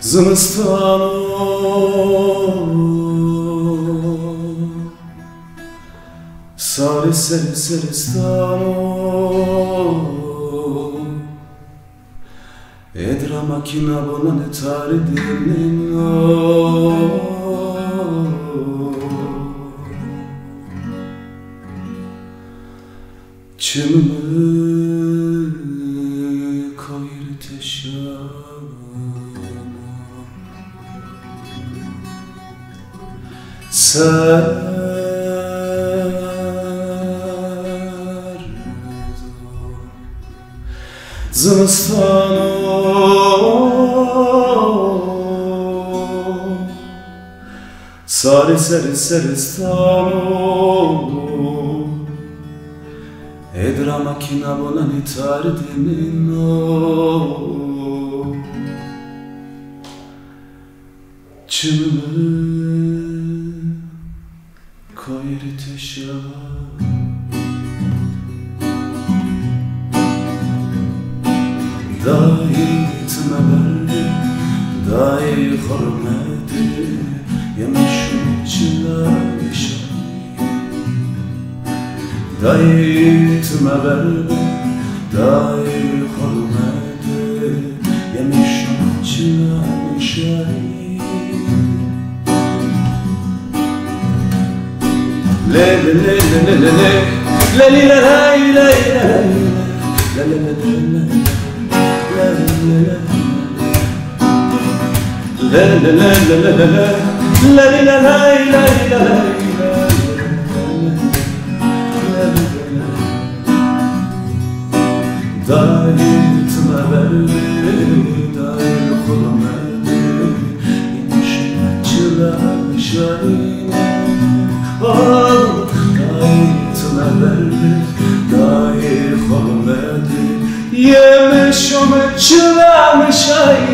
Zmstano Sari seri seri stano Edra makina bona ne tari dinino Çımı kayır teşana Serdo Zmstano Sari seri seri stano Edra makina bona ne tari dinino Çımı kayır teşana Dahi tmeberdi, dahi hürmeti Yemişim çilemişim Dahi tmeberdi, dahi hürmeti Yemişim çilemişim Le le le le le le le Le li le le le le Le le le le le La la la la la la la la la la la la Dahi tmeberdi, dahi hürmeti Yemişim çilemişim Dahi tmeberdi, dahi hürmeti Yemişim çilemişim